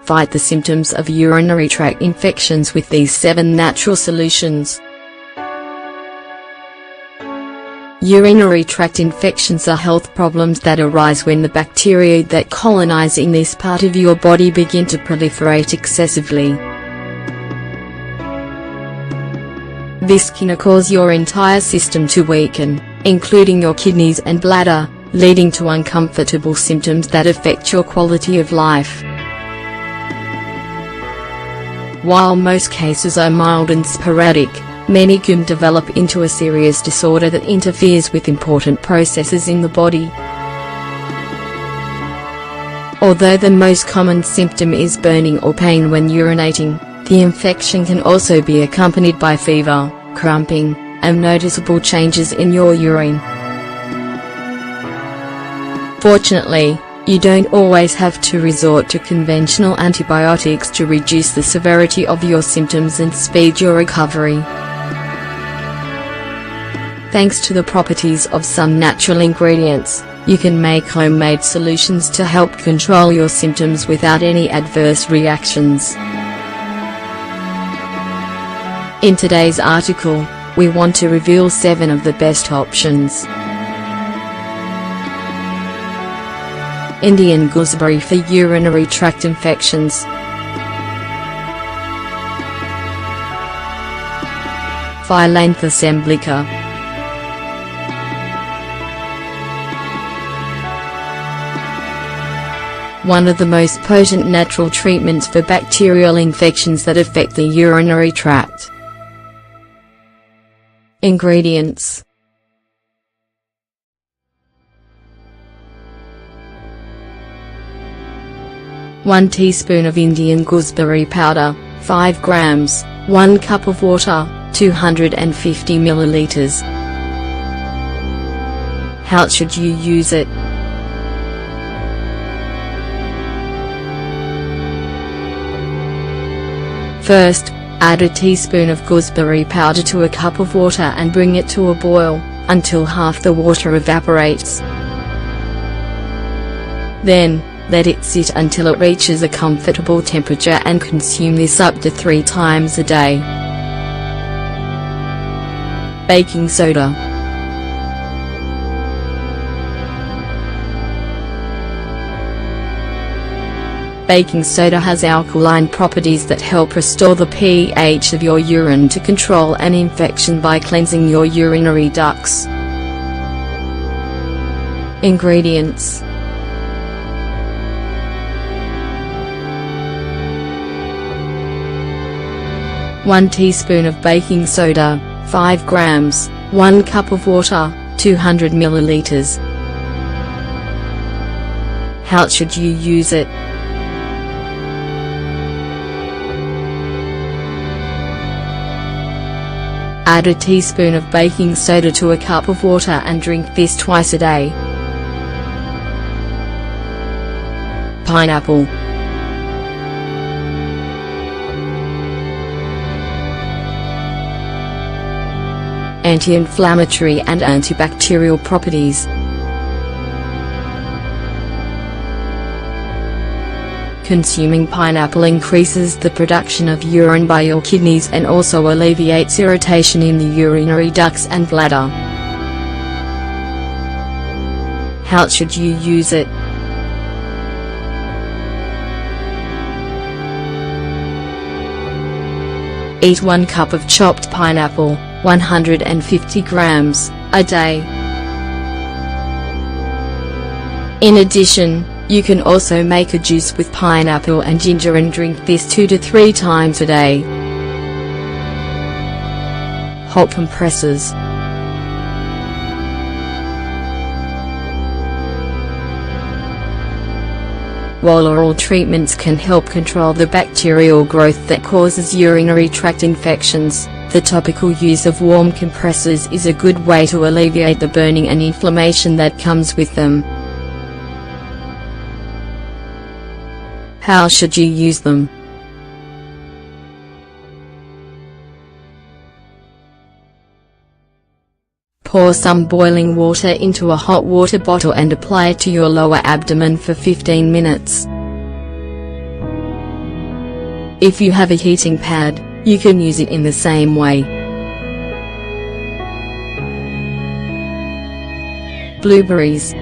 Fight the symptoms of urinary tract infections with these 7 natural solutions. Urinary tract infections are health problems that arise when the bacteria that colonize in this part of your body begin to proliferate excessively. This can cause your entire system to weaken, including your kidneys and bladder, leading to uncomfortable symptoms that affect your quality of life. While most cases are mild and sporadic, many can develop into a serious disorder that interferes with important processes in the body. Although the most common symptom is burning or pain when urinating, the infection can also be accompanied by fever, cramping, and noticeable changes in your urine. Fortunately, you don't always have to resort to conventional antibiotics to reduce the severity of your symptoms and speed your recovery. Thanks to the properties of some natural ingredients, you can make homemade solutions to help control your symptoms without any adverse reactions. In today's article, we want to reveal 7 of the best options. Indian gooseberry for urinary tract infections. Phyllanthus emblica. One of the most potent natural treatments for bacterial infections that affect the urinary tract. Ingredients: 1 teaspoon of Indian gooseberry powder, 5 grams, 1 cup of water, 250 milliliters. How should you use it? First, add a teaspoon of gooseberry powder to a cup of water and bring it to a boil, until half the water evaporates. Then, let it sit until it reaches a comfortable temperature and consume this up to 3 times a day. Baking soda. Baking soda has alkaline properties that help restore the pH of your urine to control an infection by cleansing your urinary ducts. Ingredients: 1 teaspoon of baking soda, 5 grams, 1 cup of water, 200 milliliters. How should you use it? Add a teaspoon of baking soda to a cup of water and drink this twice a day. Pineapple. Anti-inflammatory and antibacterial properties. Consuming pineapple increases the production of urine by your kidneys and also alleviates irritation in the urinary ducts and bladder. How should you use it? Eat 1 cup of chopped pineapple, 150 grams, a day. In addition, you can also make a juice with pineapple and ginger and drink this 2 to 3 times a day. Hot compresses. While oral treatments can help control the bacterial growth that causes urinary tract infections, the topical use of warm compresses is a good way to alleviate the burning and inflammation that comes with them. How should you use them? Pour some boiling water into a hot water bottle and apply it to your lower abdomen for 15 minutes. If you have a heating pad, you can use it in the same way. Blueberries.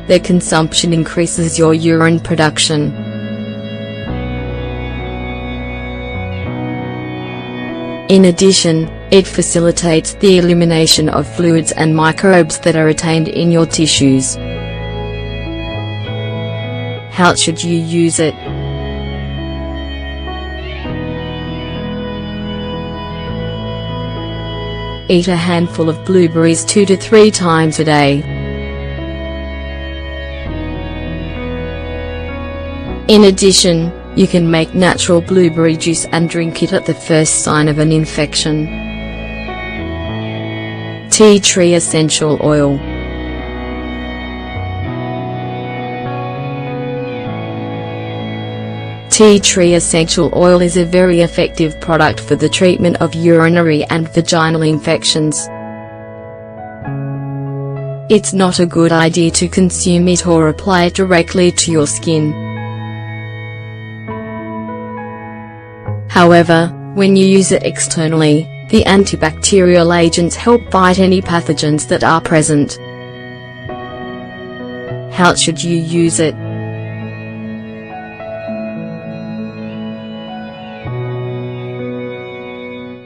Their consumption increases your urine production. In addition, it facilitates the elimination of fluids and microbes that are retained in your tissues. How should you use it? Eat a handful of blueberries 2 to 3 times a day. In addition, you can make natural blueberry juice and drink it at the first sign of an infection. Tea tree essential oil. Tea tree essential oil is a very effective product for the treatment of urinary and vaginal infections. It's not a good idea to consume it or apply it directly to your skin. However, when you use it externally, the antibacterial agents help fight any pathogens that are present. How should you use it?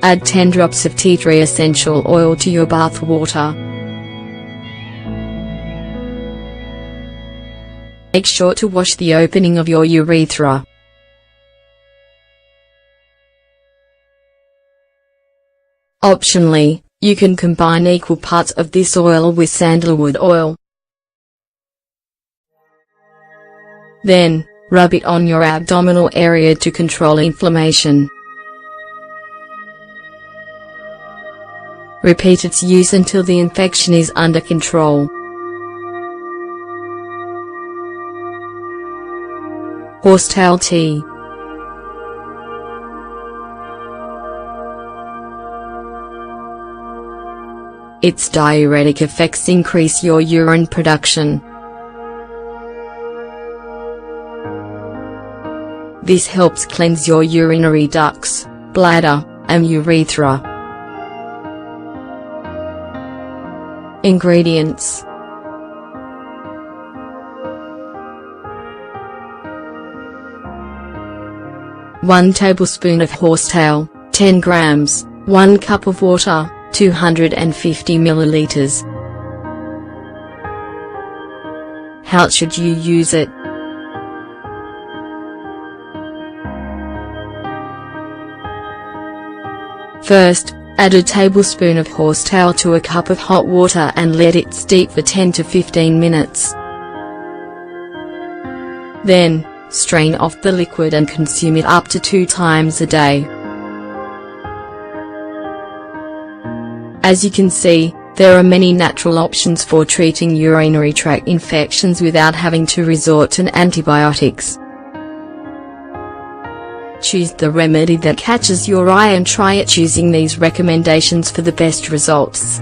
Add 10 drops of tea tree essential oil to your bath water. Make sure to wash the opening of your urethra. Optionally, you can combine equal parts of this oil with sandalwood oil. Then, rub it on your abdominal area to control inflammation. Repeat its use until the infection is under control. Horsetail tea. Its diuretic effects increase your urine production. This helps cleanse your urinary ducts, bladder, and urethra. Ingredients: 1 tablespoon of horsetail, 10 grams, 1 cup of water, 250 milliliters. How should you use it? First, add a tablespoon of horsetail to a cup of hot water and let it steep for 10 to 15 minutes. Then, strain off the liquid and consume it up to 2 times a day. As you can see, there are many natural options for treating urinary tract infections without having to resort to antibiotics. Choose the remedy that catches your eye and try it using these recommendations for the best results.